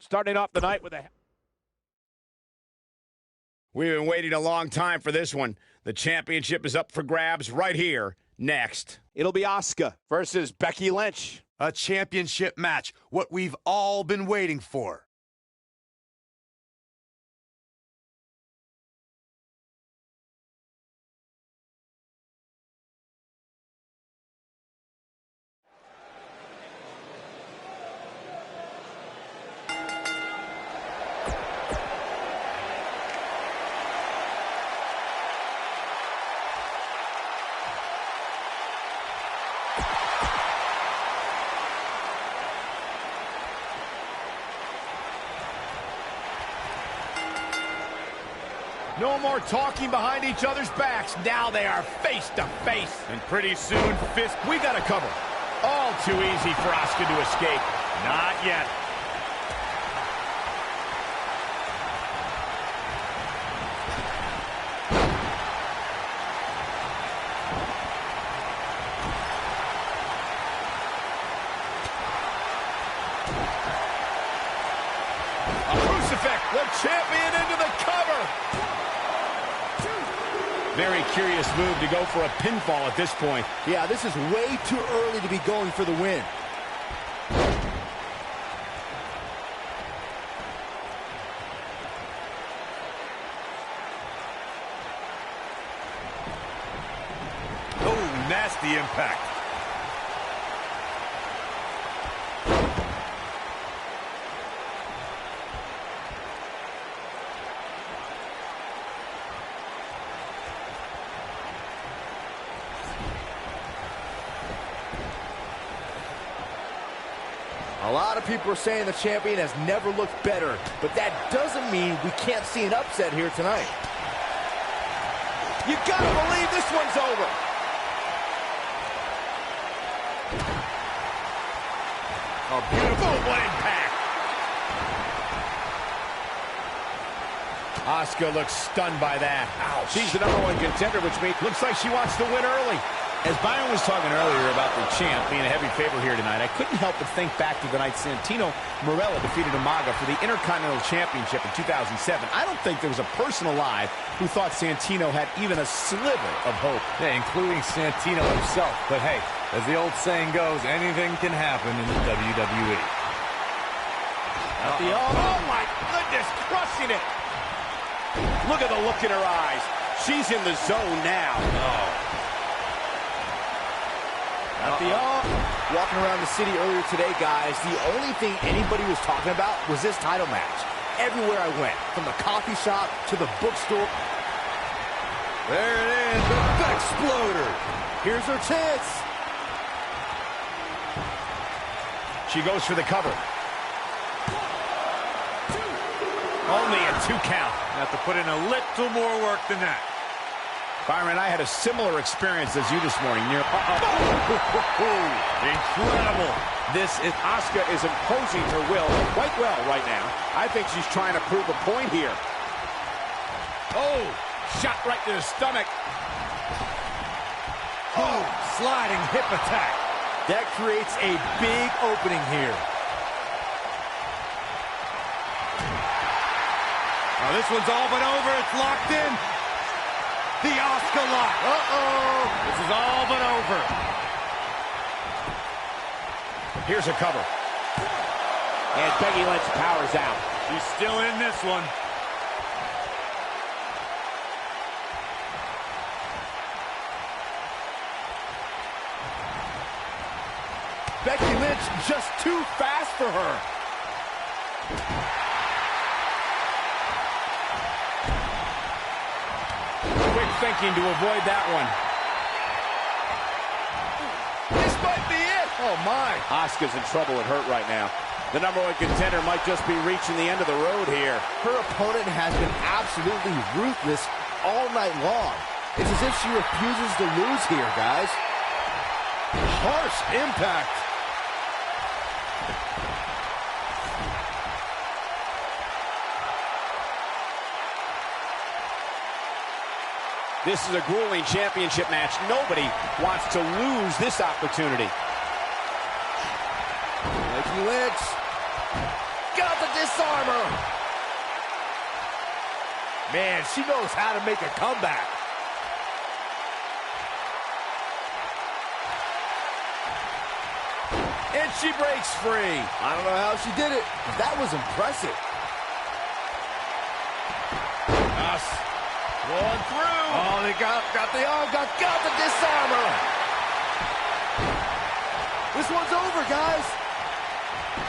Starting off the night with a... We've been waiting a long time for this one. The championship is up for grabs right here, next. It'll be Asuka versus Becky Lynch. A championship match, what we've all been waiting for. No more talking behind each other's backs. Now they are face to face. And pretty soon, fist. We got to cover. All too easy for Asuka to escape. Not yet. A crucifix. The champion into the cover. Very curious move to go for a pinfall at this point. Yeah, this is way too early to be going for the win. Oh, nasty impact. A lot of people are saying the champion has never looked better, but that doesn't mean we can't see an upset here tonight. You gotta believe this one's over. A beautiful impact. Asuka looks stunned by that. Ouch. She's the #1 contender, which means Looks like she wants to win early. As Byron was talking earlier about the champ being a heavy favorite here tonight, I couldn't help but think back to the night Santino Marella defeated Umaga for the Intercontinental Championship in 2007. I don't think there was a person alive who thought Santino had even a sliver of hope. Yeah, including Santino himself. But hey, as the old saying goes, anything can happen in the WWE. Oh my goodness, crushing it. Look at the look in her eyes. She's in the zone now. Walking around the city earlier today, guys, the only thing anybody was talking about was this title match. Everywhere I went, from the coffee shop to the bookstore. There it is, the Exploder. Here's her chance. She goes for the cover. Only a 2 count. Have to put in a little more work than that. Byron, I had a similar experience as you this morning. Incredible. Asuka is imposing her will quite well right now. I think she's trying to prove a point here. Oh, shot right to the stomach. Oh, sliding hip attack. That creates a big opening here. Oh, this one's all but over. It's locked in. The Asuka lock. Uh-oh. This is all but over. Here's a cover. And Becky Lynch powers out. She's still in this one. Becky Lynch just too fast for her. Quick thinking to avoid that one. This might be it. Oh, my. Asuka's in trouble and hurt right now. The #1 contender might just be reaching the end of the road here. Her opponent has been absolutely ruthless all night long. It's as if she refuses to lose here, guys. Harsh impact. This is a grueling championship match. Nobody wants to lose this opportunity. Becky Lynch got the disarm her. Man, she knows how to make a comeback. And she breaks free. I don't know how she did it, but that was impressive. Going through. Oh, they got the disarmer. This one's over, guys.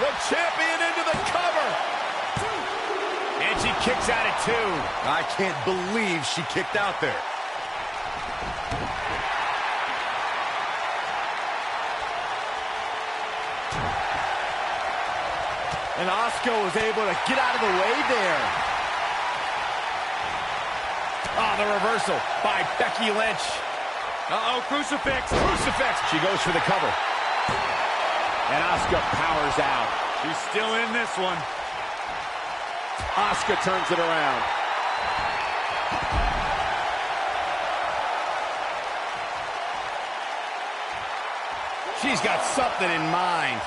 The champion into the cover. And she kicks out at 2. I can't believe she kicked out there. And Asuka was able to get out of the way there. Oh, the reversal by Becky Lynch. Uh-oh, crucifix. Crucifix. She goes for the cover. And Asuka powers out. She's still in this one. Asuka turns it around. She's got something in mind.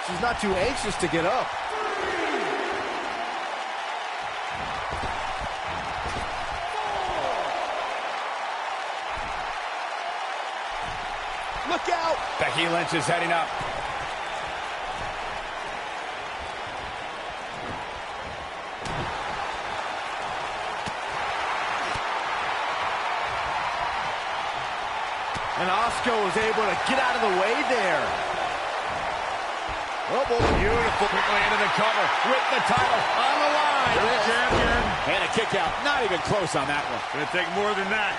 She's not too anxious to get up. Look out! Becky Lynch is heading up. And Asuka was able to get out of the way there. Oh, boy. Beautiful. Quickly into the cover with the title on the line. Champion. And a kick out. Not even close on that one. Gonna take more than that.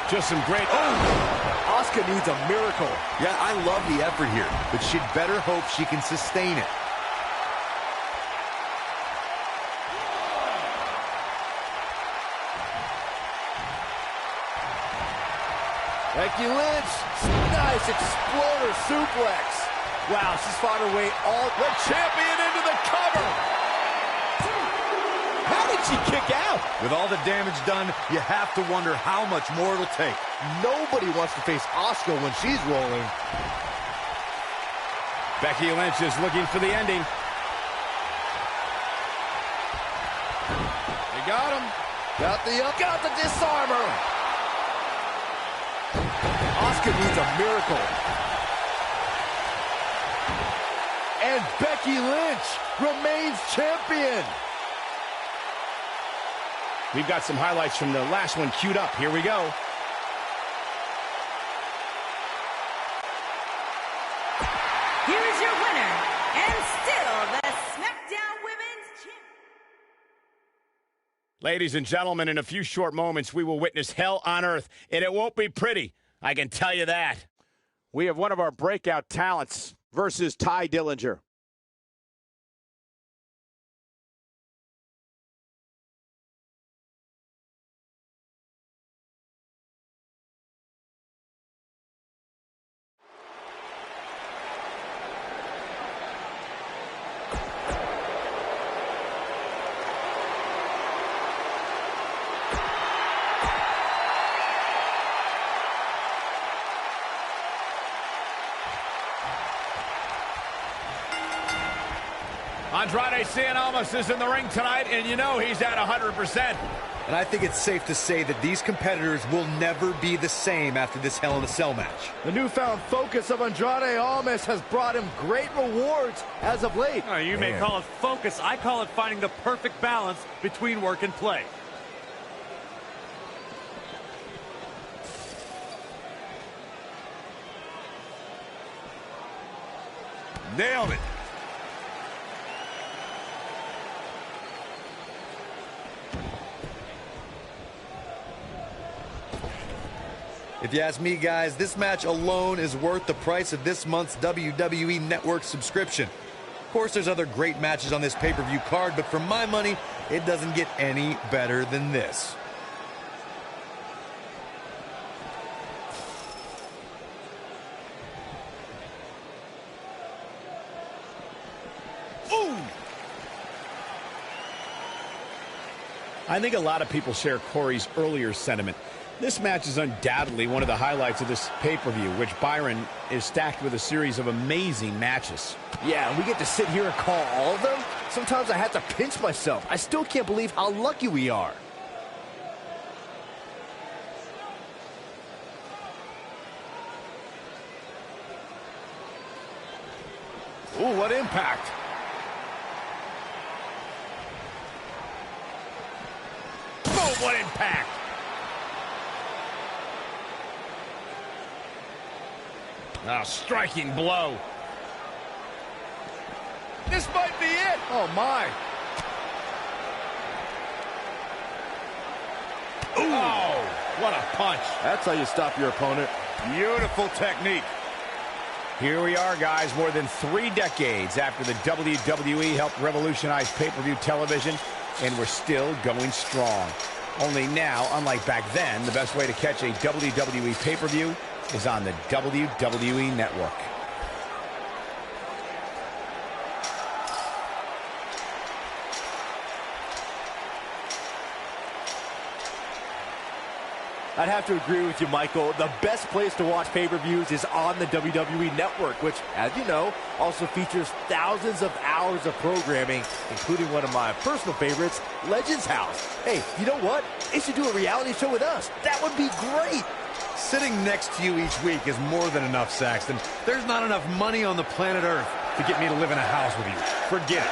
Just some great... Oh! Asuka needs a miracle. Yeah, I love the effort here, but she'd better hope she can sustain it. Becky Lynch, nice exploder suplex. Wow, she's fought her way all... The champion into the cover. How did she kick out? With all the damage done, you have to wonder how much more it'll take. Nobody wants to face Asuka when she's rolling. Becky Lynch is looking for the ending. They got him. Got the disarmer. Asuka needs a miracle. And Becky Lynch remains champion. We've got some highlights from the last one queued up. Here we go. Here is your winner, and still the SmackDown Women's Champion. Ladies and gentlemen, in a few short moments, we will witness hell on earth, and it won't be pretty. I can tell you that. We have one of our breakout talents versus Ty Dillinger. Andrade Cien is in the ring tonight, and you know he's at 100%. And I think it's safe to say that these competitors will never be the same after this Hell in a Cell match. The newfound focus of Andrade Almas has brought him great rewards as of late. Oh, you may call it focus. I call it finding the perfect balance between work and play. Nailed it. If you ask me, guys, this match alone is worth the price of this month's WWE Network subscription. Of course, there's other great matches on this pay-per-view card, but for my money, it doesn't get any better than this. Ooh! I think a lot of people share Corey's earlier sentiment. This match is undoubtedly one of the highlights of this pay-per-view, which Byron is stacked with a series of amazing matches. Yeah, and we get to sit here and call all of them? Sometimes I have to pinch myself. I still can't believe how lucky we are. Ooh, what impact. Boom, what impact. A striking blow. This might be it. Oh, my. Ooh. Oh, what a punch. That's how you stop your opponent. Beautiful technique. Here we are, guys, more than 3 decades after the WWE helped revolutionize pay-per-view television, and we're still going strong. Only now, unlike back then, the best way to catch a WWE pay-per-view is on the WWE Network. I'd have to agree with you, Michael. The best place to watch pay-per-views is on the WWE Network, which, as you know, also features thousands of hours of programming, including one of my personal favorites, Legends House. Hey, you know what? They should do a reality show with us. That would be great. Sitting next to you each week is more than enough, Saxton. There's not enough money on the planet Earth to get me to live in a house with you. Forget it.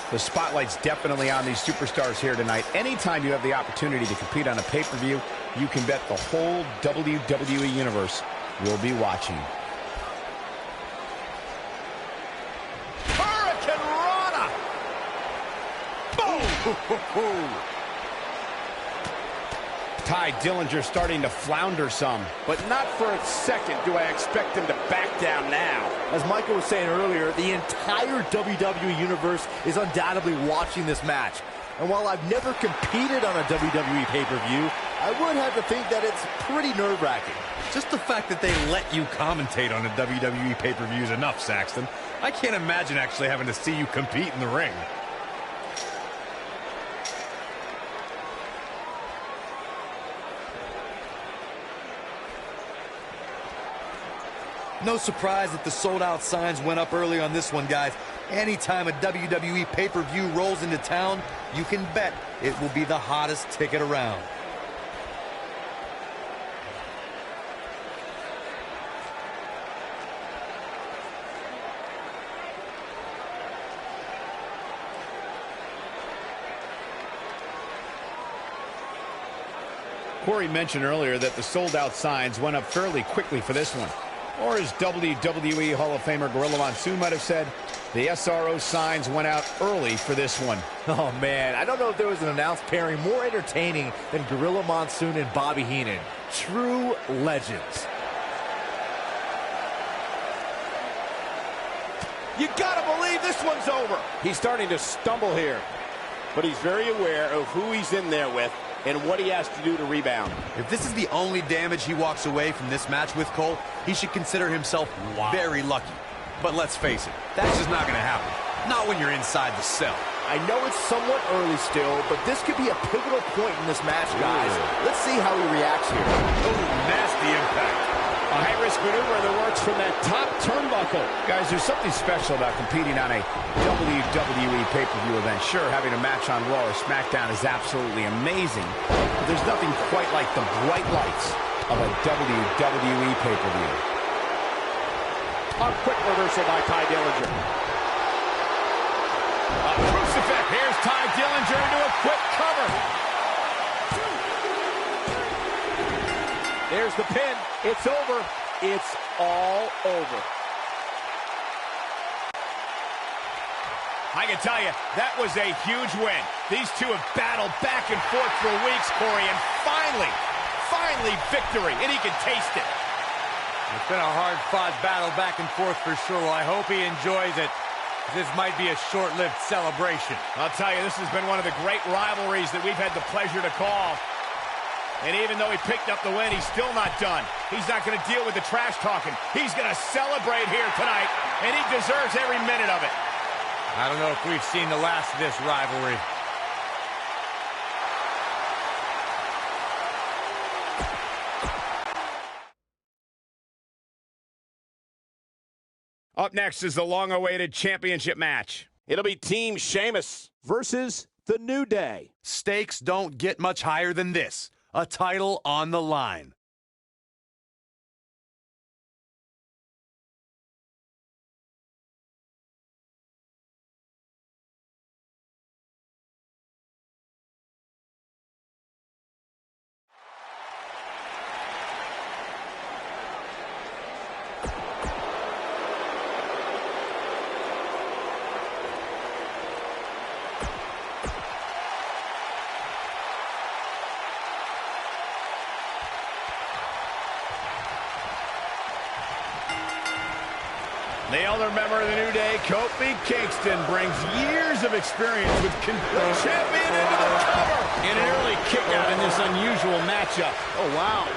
The spotlight's definitely on these superstars here tonight. Anytime you have the opportunity to compete on a pay-per-view, you can bet the whole WWE Universe will be watching. Hurricane Rana! Boom! Ty Dillinger starting to flounder some. But not for a second do I expect him to back down now. As Michael was saying earlier, the entire WWE Universe is undoubtedly watching this match. And while I've never competed on a WWE pay-per-view, I would have to think that it's pretty nerve-wracking. Just the fact that they let you commentate on a WWE pay-per-view is enough, Saxton. I can't imagine actually having to see you compete in the ring. No surprise that the sold-out signs went up early on this one, guys. Anytime a WWE pay-per-view rolls into town, you can bet it will be the hottest ticket around. Corey mentioned earlier that the sold-out signs went up fairly quickly for this one. Or as WWE Hall of Famer Gorilla Monsoon might have said, the SRO signs went out early for this one. Oh, man, I don't know if there was an announced pairing more entertaining than Gorilla Monsoon and Bobby Heenan. True legends. You gotta believe this one's over. He's starting to stumble here, but he's very aware of who he's in there with and what he has to do to rebound. If this is the only damage he walks away from this match with, Cole, he should consider himself very lucky. But let's face it, that's just not going to happen. Not when you're inside the cell. I know it's somewhat early still, but this could be a pivotal point in this match, guys. Let's see how he reacts here. Oh, nasty impact. A high-risk maneuver that works from that top turnbuckle. Guys, there's something special about competing on a WWE pay-per-view event. Sure, having a match on Raw or SmackDown is absolutely amazing, but there's nothing quite like the bright lights of a WWE pay-per-view. A quick reversal by Ty Dillinger. A crucifix. Here's Ty Dillinger into a quick cover. There's the pin. It's over. It's all over. I can tell you, that was a huge win. These two have battled back and forth for weeks, Corey, and finally victory, and he can taste it. It's been a hard-fought battle back and forth for sure. Well, I hope he enjoys it. This might be a short-lived celebration. I'll tell you, this has been one of the great rivalries that we've had the pleasure to call. And even though he picked up the win, he's still not done. He's not going to deal with the trash talking. He's going to celebrate here tonight, and he deserves every minute of it. I don't know if we've seen the last of this rivalry. Up next is the long-awaited championship match. It'll be Team Sheamus versus The New Day. Stakes don't get much higher than this. A title on the line. The elder member of the New Day, Kofi Kingston, brings years of experience with the champion into the cover. And an early kick out in this unusual matchup. Oh, wow.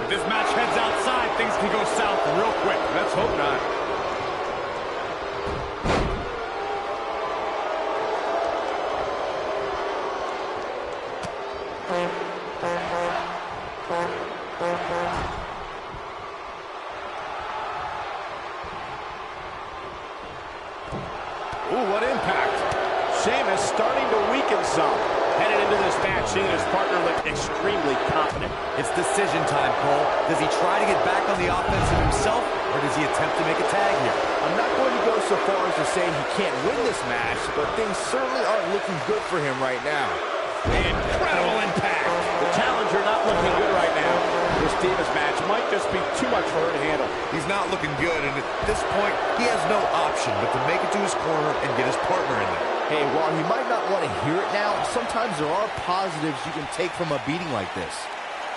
If this match heads outside, things can go south real quick. Let's hope not. Ooh, what impact. Sheamus starting to weaken some. Headed into this match, seeing his partner look extremely confident. It's decision time, Cole. Does he try to get back on the offensive himself, or does he attempt to make a tag here? I'm not going to go so far as to say he can't win this match, but things certainly aren't looking good for him right now. Incredible impact. The challenger not looking good right now. This Divas match might just be too much for her to handle. He's not looking good, and at this point, he has no option but to make it to his corner and get his partner in there. Hey, while he might not want to hear it now, sometimes there are positives you can take from a beating like this.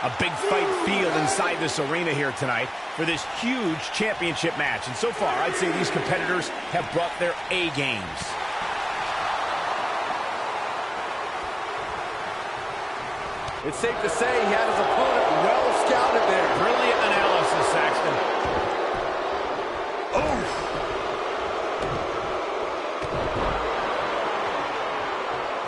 A big fight field inside this arena here tonight for this huge championship match. And so far, I'd say these competitors have brought their A games. It's safe to say he had his opponent well scouted there. Brilliant analysis, Saxton. Oh!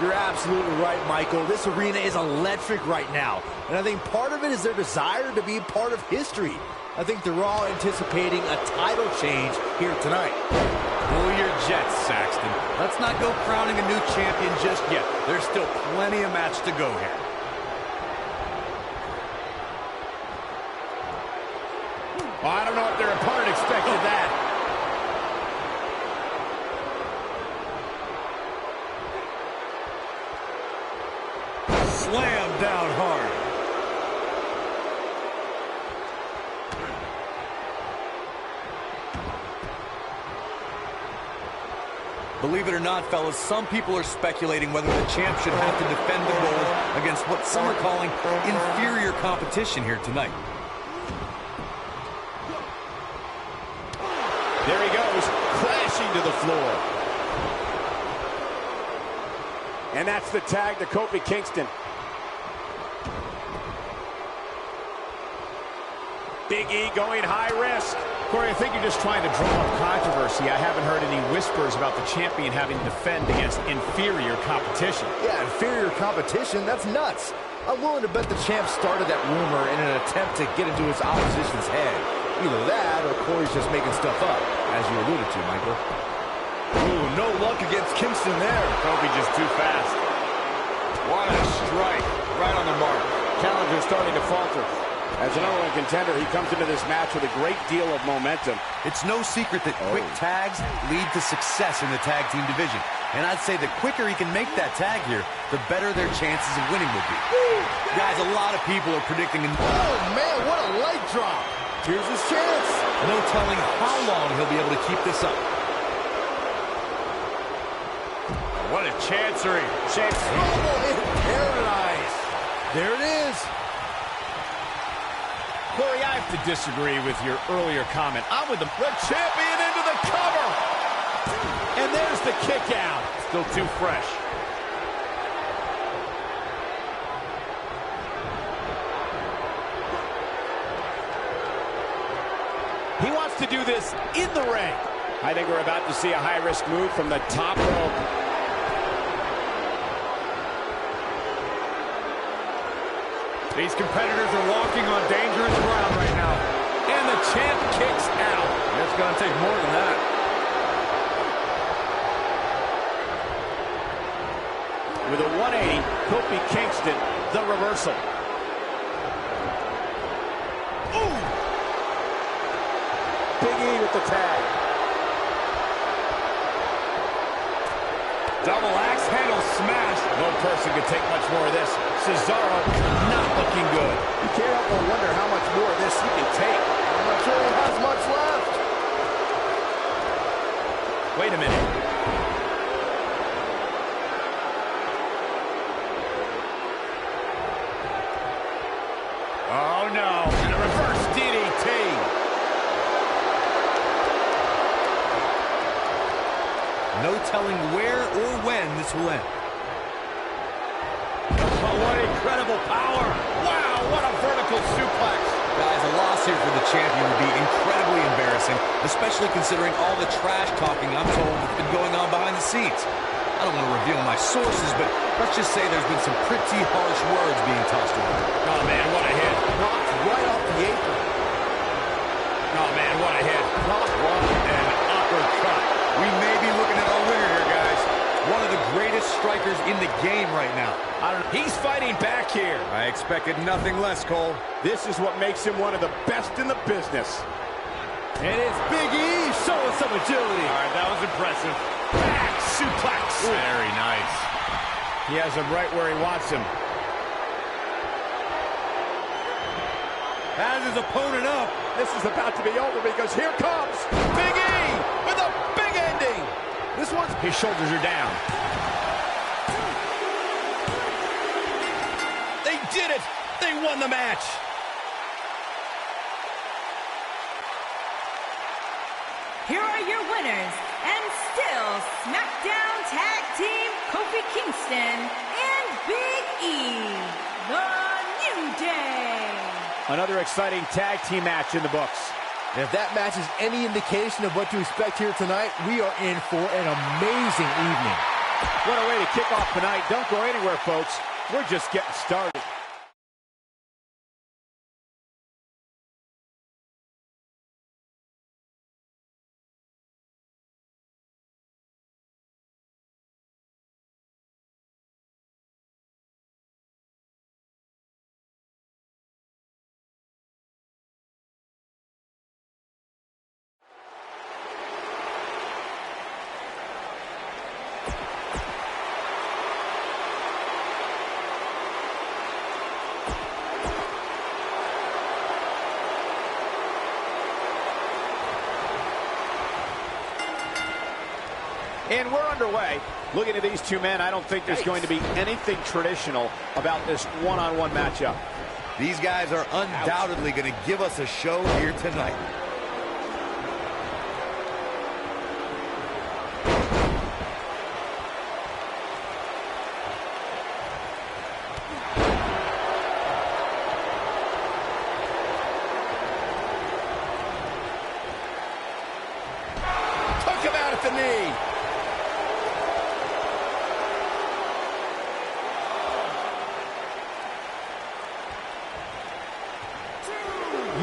You're absolutely right, Michael. This arena is electric right now. And I think part of it is their desire to be part of history. I think they're all anticipating a title change here tonight. Cool your jets, Saxton. Let's not go crowning a new champion just yet. There's still plenty of match to go here. Well, I don't know if their opponent expected that. Slam down hard. Believe it or not, fellas, some people are speculating whether the champ should have to defend the gold against what some are calling inferior competition here tonight. There he goes, crashing to the floor. And that's the tag to Kofi Kingston. Big E going high risk. Corey, I think you're just trying to drum up controversy. I haven't heard any whispers about the champion having to defend against inferior competition. Yeah, inferior competition? That's nuts. I'm willing to bet the champ started that rumor in an attempt to get into his opposition's head. Either that, or Corey's just making stuff up, as you alluded to, Michael. Ooh, no luck against Kingston there. Kofi just too fast. What a strike. Right on the mark. Challenger starting to falter. As an number one contender, he comes into this match with a great deal of momentum. It's no secret that quick tags lead to success in the tag team division. And I'd say the quicker he can make that tag here, the better their chances of winning will be. Guys, a lot of people are predicting Oh, man, what a leg drop. Here's his chance. no telling how long he'll be able to keep this up. What a chancery. Oh, in paradise. There it is. I have to disagree with your earlier comment. I'm with the Champion into the cover. And there's the kick out. Still too fresh. He wants to do this in the ring. I think we're about to see a high-risk move from the top rope. These competitors are walking on dangerous ground right now. And the champ kicks out. It's going to take more than that. With a 180, Kofi Kingston, the reversal. Ooh! Big E with the tag. Double axe handle smash. No person could take much more of this. Cesaro not looking good. You can't help but wonder how much more of this he can take. I'm not sure he has much left. Wait a minute. Oh, no. And a reverse DDT. No telling where or when this will end. Oh, what incredible power. Wow, what a vertical suplex. Guys, a loss here for the champion would be incredibly embarrassing, especially considering all the trash talking I'm told that's been going on behind the scenes. I don't want to reveal my sources, but let's just say there's been some pretty harsh words being tossed around. Oh, man, what a hit. Knocked right off the apron. Oh, man, what a hit. Knocked right. An uppercut. We may be looking at our winner here, guys. One of the greatest strikers in the game right now. He's fighting back here. I expected nothing less, Cole. This is what makes him one of the best in the business. And it's Big E showing some agility. All right, that was impressive. Back suplex. Very nice. He has him right where he wants him. Has his opponent up. This is about to be over because here comes Big E with a big ending. This one's... His shoulders are down. They did it. They won the match. Here are your winners, and still SmackDown Tag Team Kofi Kingston and Big E, The New Day. Another exciting tag team match in the books. And if that match is any indication of what to expect here tonight, we are in for an amazing evening. What a way to kick off tonight. Don't go anywhere, folks. We're just getting started. And we're underway. Looking at these two men, I don't think there's going to be anything traditional about this one-on-one matchup. These guys are undoubtedly going to give us a show here tonight. Took him out at the knee.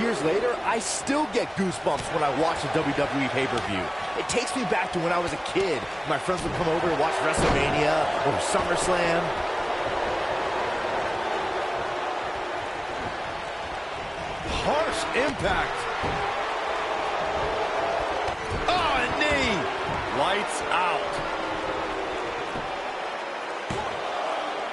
Years later, I still get goosebumps when I watch a WWE pay-per-view. It takes me back to when I was a kid. My friends would come over to watch WrestleMania or SummerSlam. Harsh impact. Oh, a knee. Lights out.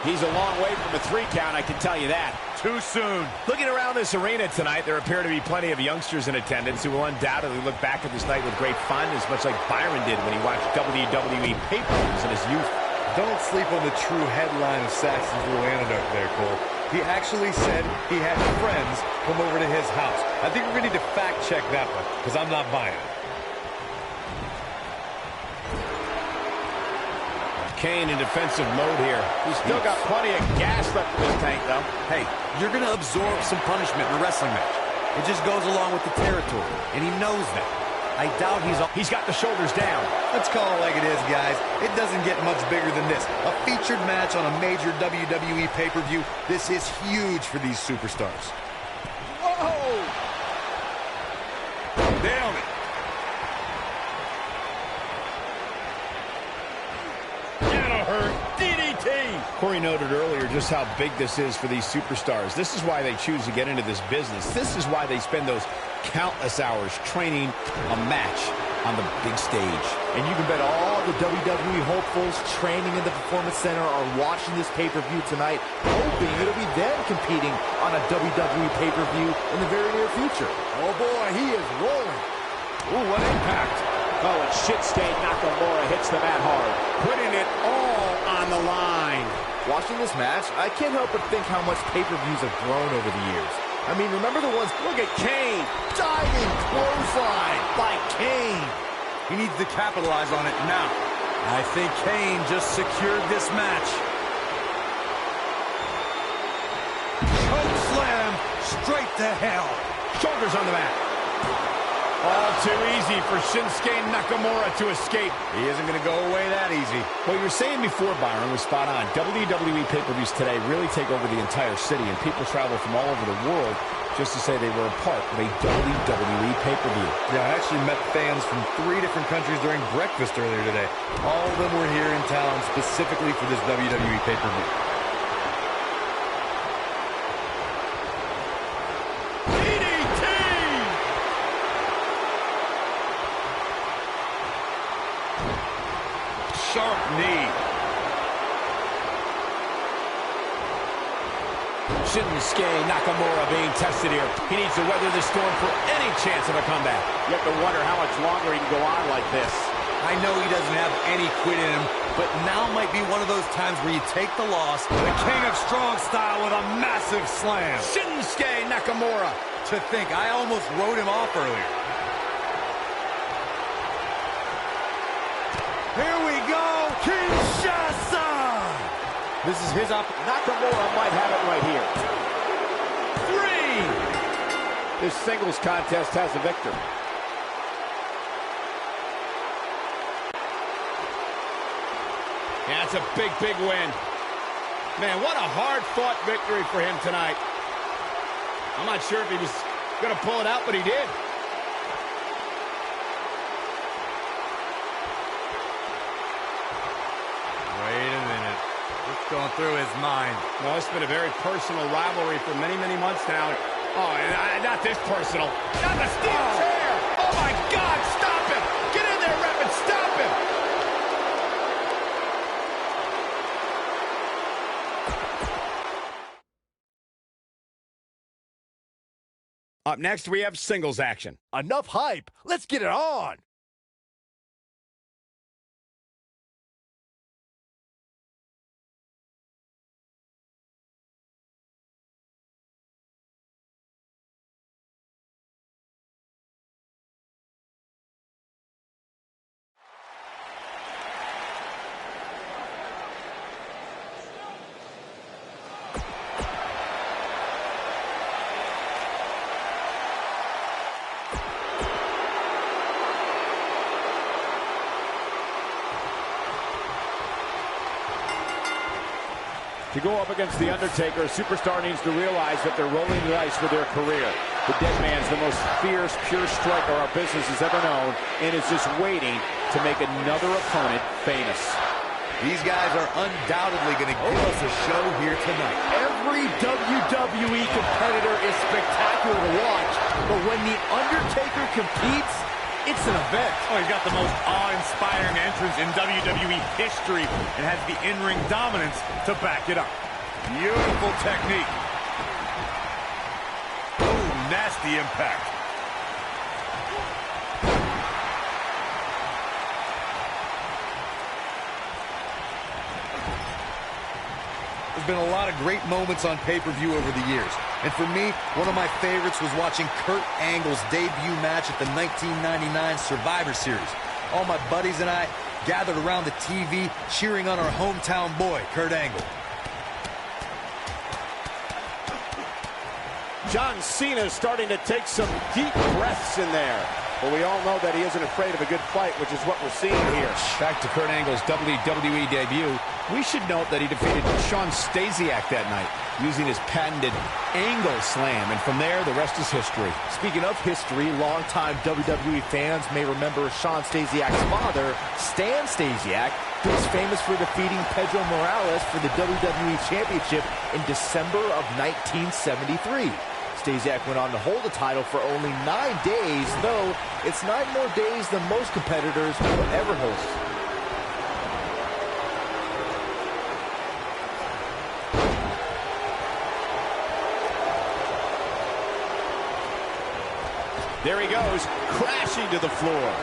He's a long way from a 3 count, I can tell you that. Too soon. Looking around this arena tonight, there appear to be plenty of youngsters in attendance who will undoubtedly look back at this night with great fondness, much like Byron did when he watched WWE pay-per-views in his youth. Don't sleep on the true headline of Saxton's little anecdote there, Cole. He actually said he had friends come over to his house. I think we're going to need to fact check that one, because I'm not buying it. Kane in defensive mode here. He's still got plenty of gas left in his tank, though. Hey, you're going to absorb some punishment in a wrestling match. It just goes along with the territory, and he knows that. I doubt he's got the shoulders down. Let's call it like it is, guys. It doesn't get much bigger than this. A featured match on a major WWE pay-per-view. This is huge for these superstars. Whoa! Nailed it. That'll hurt. DDT. Corey noted earlier just how big this is for these superstars. This is why they choose to get into this business. This is why they spend those countless hours training a match on the big stage. And you can bet all the WWE hopefuls training in the Performance Center are watching this pay-per-view tonight, hoping it'll be them competing on a WWE pay-per-view in the very near future. Oh, boy, he is rolling. Ooh, what impact. Oh, and Shinsuke Nakamura hits the mat hard. Putting it all on the line. Watching this match, I can't help but think how much pay-per-views have grown over the years. I mean, remember the ones, look at Kane, diving clothesline by Kane. He needs to capitalize on it now. I think Kane just secured this match. Choke slam straight to hell. Shoulders on the mat. All too easy for Shinsuke Nakamura to escape. He isn't going to go away that easy. What you were saying before, Byron, was spot on. WWE pay-per-views today really take over the entire city, and people travel from all over the world just to say they were a part of a WWE pay-per-view. Yeah, I actually met fans from 3 different countries during breakfast earlier today. All of them were here in town specifically for this WWE pay-per-view. Sharp knee. Shinsuke Nakamura being tested here. He needs to weather the storm for any chance of a comeback. You have to wonder how much longer he can go on like this. I know he doesn't have any quit in him, but now might be one of those times where you take the loss. The King of Strong Style with a massive slam. Shinsuke Nakamura. To think, I almost wrote him off earlier. Here we go, Kinshasa! This is his Nakamura might have it right here. 3! This singles contest has a victor. Yeah, it's a big, big win. Man, what a hard-fought victory for him tonight. I'm not sure if he was going to pull it out, but he did. Wait a minute. What's going through his mind? No, it's been a very personal rivalry for many, many months now. Oh, and not this personal. Not the steel chair! Oh, my God! Stop him! Get in there, ref, and stop him! Up next, we have singles action. Enough hype. Let's get it on. To go up against The Undertaker, a superstar needs to realize that they're rolling the dice with their career. The dead man's the most fierce, pure striker our business has ever known, and is just waiting to make another opponent famous. These guys are undoubtedly going to give us a show here tonight. Every WWE competitor is spectacular to watch, but when The Undertaker competes, it's an event. Oh, he's got the most awe-inspiring entrance in WWE history and has the in-ring dominance to back it up. Beautiful technique. Oh, nasty impact. been a lot of great moments on pay-per-view over the years. And for me, one of my favorites was watching Kurt Angle's debut match at the 1999 Survivor Series. All my buddies and I gathered around the TV cheering on our hometown boy, Kurt Angle. John Cena is starting to take some deep breaths in there. But we all know that he isn't afraid of a good fight, which is what we're seeing here. Back to Kurt Angle's WWE debut, we should note that he defeated Shawn Stasiak that night using his patented angle slam, and from there, the rest is history. Speaking of history, longtime WWE fans may remember Shawn Stasiak's father, Stan Stasiak, who is famous for defeating Pedro Morales for the WWE Championship in December of 1973. Stasiak went on to hold the title for only 9 days, though it's 9 more days than most competitors will ever host. There he goes, crashing to the floor.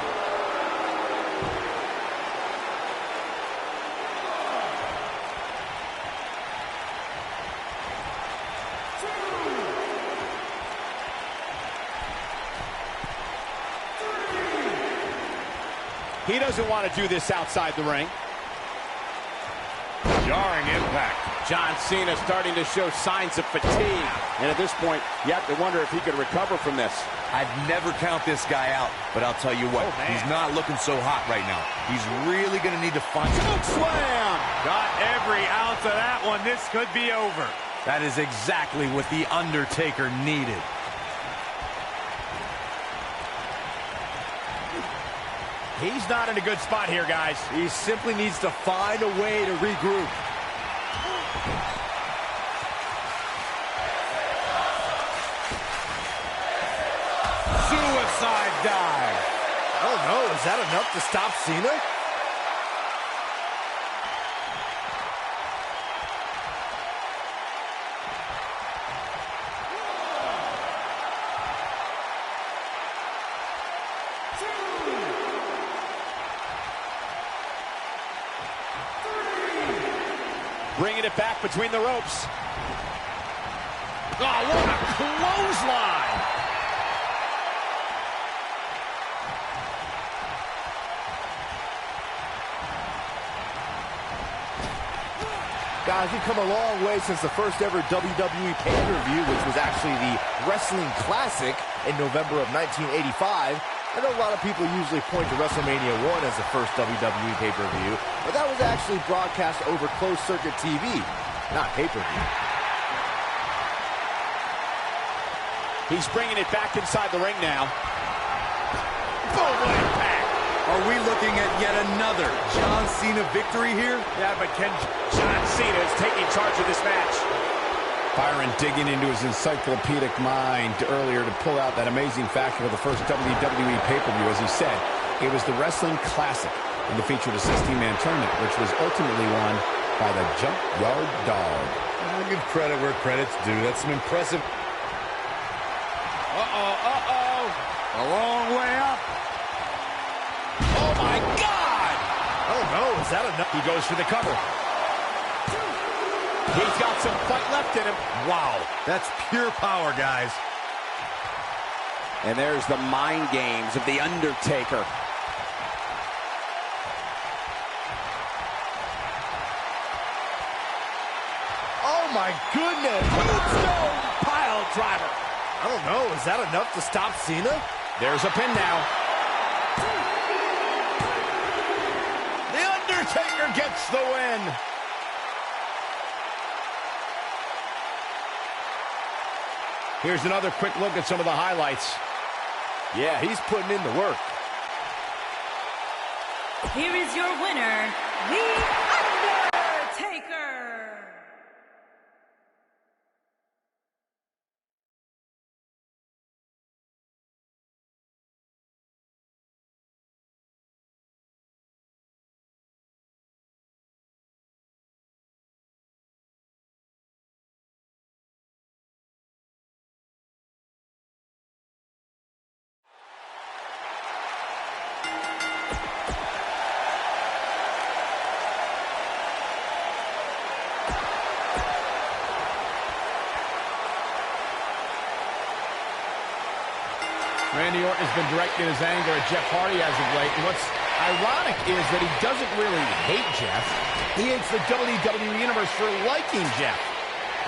He doesn't want to do this outside the ring. Jarring impact. John Cena starting to show signs of fatigue. And at this point, you have to wonder if he could recover from this. I'd never count this guy out, but I'll tell you what, he's not looking so hot right now. He's really going to need to find... Choke slam! Got every ounce of that one. This could be over. That is exactly what the Undertaker needed. He's not in a good spot here, guys. He simply needs to find a way to regroup. Suicide dive. Oh no, is that enough to stop Cena? Bringing it back between the ropes. Oh, what a clothesline! Guys, we've come a long way since the first ever WWE pay-per-view, which was actually the Wrestling Classic in November of 1985. I know a lot of people usually point to WrestleMania 1 as the first WWE pay-per-view, but that was actually broadcast over closed-circuit TV, not pay-per-view. He's bringing it back inside the ring now. Boom, impact! Are we looking at yet another John Cena victory here? Yeah, but John Cena is taking charge of this match. Byron digging into his encyclopedic mind earlier to pull out that amazing fact of the first WWE pay-per-view. As he said, it was the Wrestling Classic, and it featured a 16-man tournament, which was ultimately won by the Junkyard Dog. I'll give credit where credit's due. That's some impressive... A long way up. Oh, my God! Oh no, is that enough? He goes for the cover. He's got some fight left in him. Wow, that's pure power, guys. And there's the mind games of The Undertaker. Oh my goodness! Tombstone pile driver. I don't know, is that enough to stop Cena? There's a pin now. The Undertaker gets the win. Here's another quick look at some of the highlights. Yeah, he's putting in the work. Here is your winner, The Undertaker. Randy Orton has been directing his anger at Jeff Hardy as of late. And what's ironic is that he doesn't really hate Jeff. He hates the WWE Universe for liking Jeff.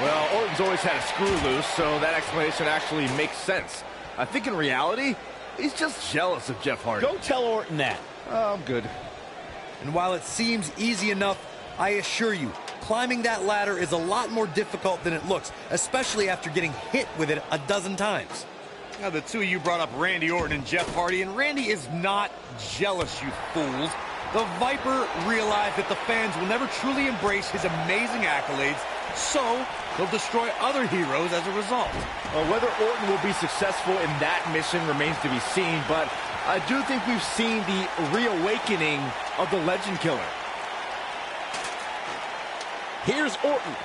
Well, Orton's always had a screw loose, so that explanation actually makes sense. I think in reality, he's just jealous of Jeff Hardy. Go tell Orton that. Oh, I'm good. And while it seems easy enough, I assure you, climbing that ladder is a lot more difficult than it looks, especially after getting hit with it a dozen times. Now, the two of you brought up Randy Orton and Jeff Hardy, and Randy is not jealous, you fools. The Viper realized that the fans will never truly embrace his amazing accolades, so he'll destroy other heroes as a result. Whether Orton will be successful in that mission remains to be seen, but I do think we've seen the reawakening of the Legend Killer. Here's Orton.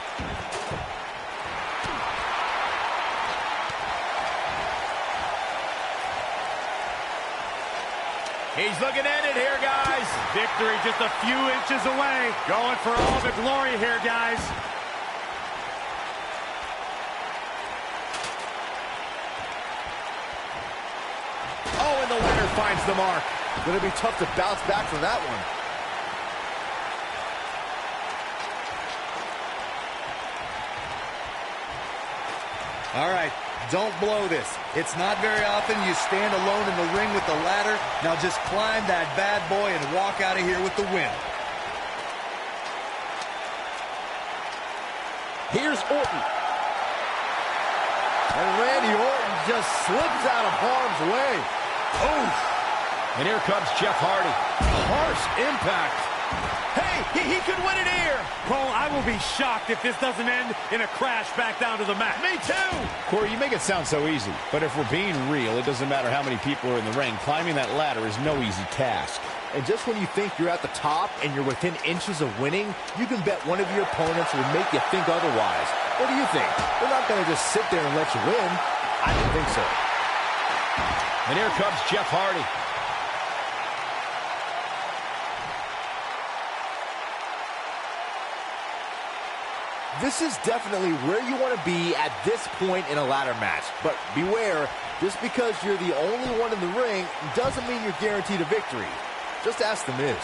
He's looking at it here, guys. Victory just a few inches away. Going for all the glory here, guys. Oh, and the ladder finds the mark. Gonna be tough to bounce back from that one. All right, don't blow this. It's not very often you stand alone in the ring with the ladder. Now just climb that bad boy and walk out of here with the win. Here's Orton. And Randy Orton just slips out of harm's way. Oh! And here comes Jeff Hardy. Harsh impact. Hey, he could win it here. Cole, I will be shocked if this doesn't end in a crash back down to the mat. Me too. Corey, you make it sound so easy, but if we're being real, it doesn't matter how many people are in the ring. Climbing that ladder is no easy task. And just when you think you're at the top and you're within inches of winning, you can bet one of your opponents will make you think otherwise. What do you think? They're not going to just sit there and let you win. I don't think so. And here comes Jeff Hardy. This is definitely where you want to be at this point in a ladder match. But beware, just because you're the only one in the ring doesn't mean you're guaranteed a victory. Just ask The Miz.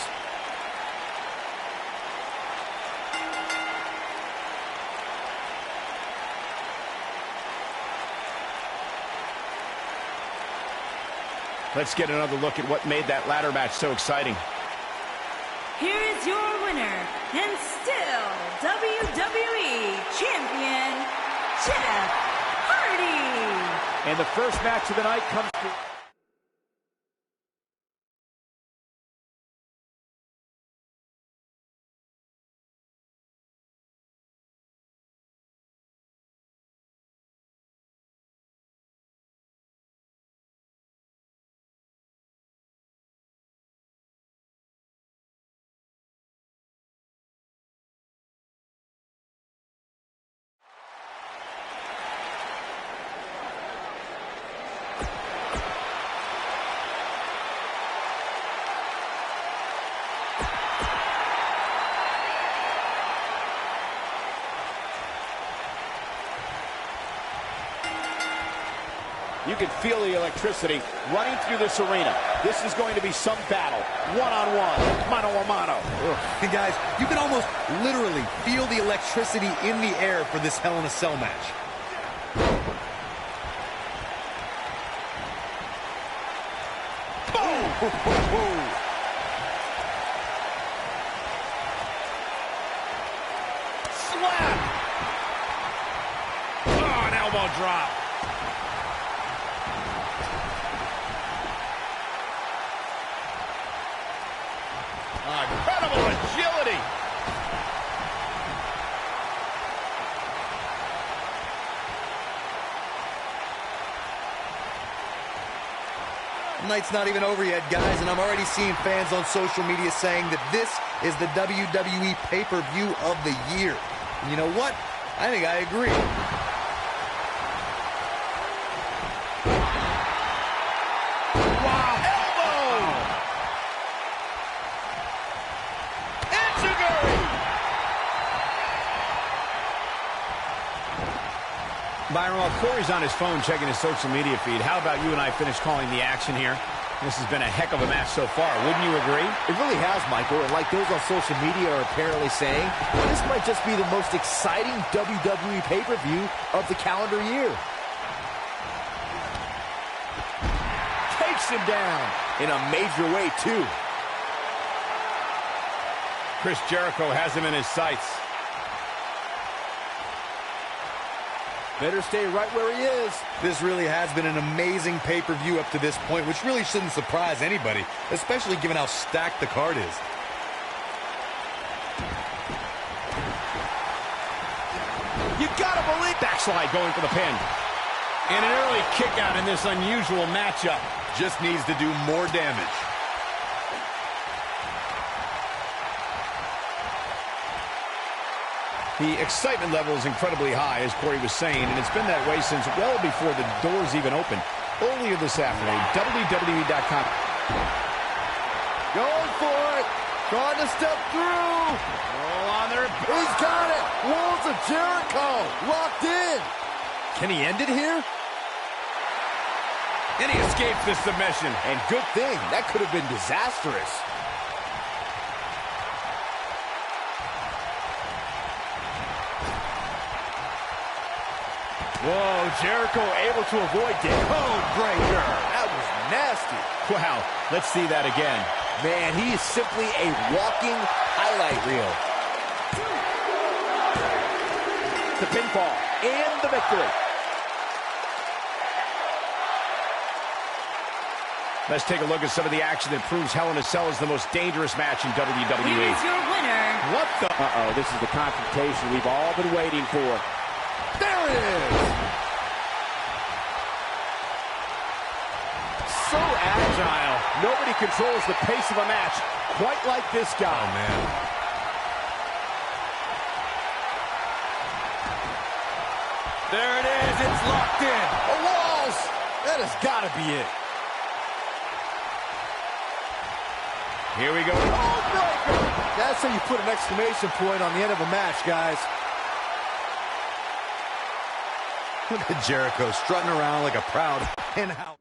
Let's get another look at what made that ladder match so exciting. Here is your winner, and still WWE Champion, Jeff Hardy. And the first match of the night comes to... You can feel the electricity running through this arena. This is going to be some battle. One-on-one, mano-a-mano. And guys, you can almost literally feel the electricity in the air for this Hell in a Cell match. Boom! Slap! Oh, an elbow drop. Incredible agility. The night's not even over yet, guys, and I'm already seeing fans on social media saying that this is the WWE pay-per-view of the year. And you know what? I think I agree. Byron, while Corey's on his phone checking his social media feed, how about you and I finish calling the action here? This has been a heck of a match so far. Wouldn't you agree? It really has, Michael. And like those on social media are apparently saying, this might just be the most exciting WWE pay-per-view of the calendar year. Takes him down in a major way, too. Chris Jericho has him in his sights. Better stay right where he is. This really has been an amazing pay-per-view up to this point, which really shouldn't surprise anybody, especially given how stacked the card is. You gotta believe. Backslide going for the pin. And an early kick out in this unusual matchup. Just needs to do more damage. The excitement level is incredibly high, as Corey was saying, and it's been that way since well before the doors even opened. Earlier this afternoon, WWE.com. Going for it. Trying to step through. Oh, on there. He's got it. Walls of Jericho. Locked in. Can he end it here? And he escapes the submission. And good thing. That could have been disastrous. Whoa, Jericho able to avoid it. Code breaker. That was nasty. Wow, let's see that again. Man, he is simply a walking highlight reel. The pinfall And the victory. Let's take a look at some of the action that proves Hell in a Cell is the most dangerous match in WWE. Here's your winner. What the? Uh-oh, this is the confrontation we've all been waiting for. There it is. So agile. Nobody controls the pace of a match quite like this guy. Oh, man. There it is. It's locked in. A walls. That has got to be it. Here we go. Oh, breaker. That's how you put an exclamation point on the end of a match, guys. Look at Jericho strutting around like a proud in-house.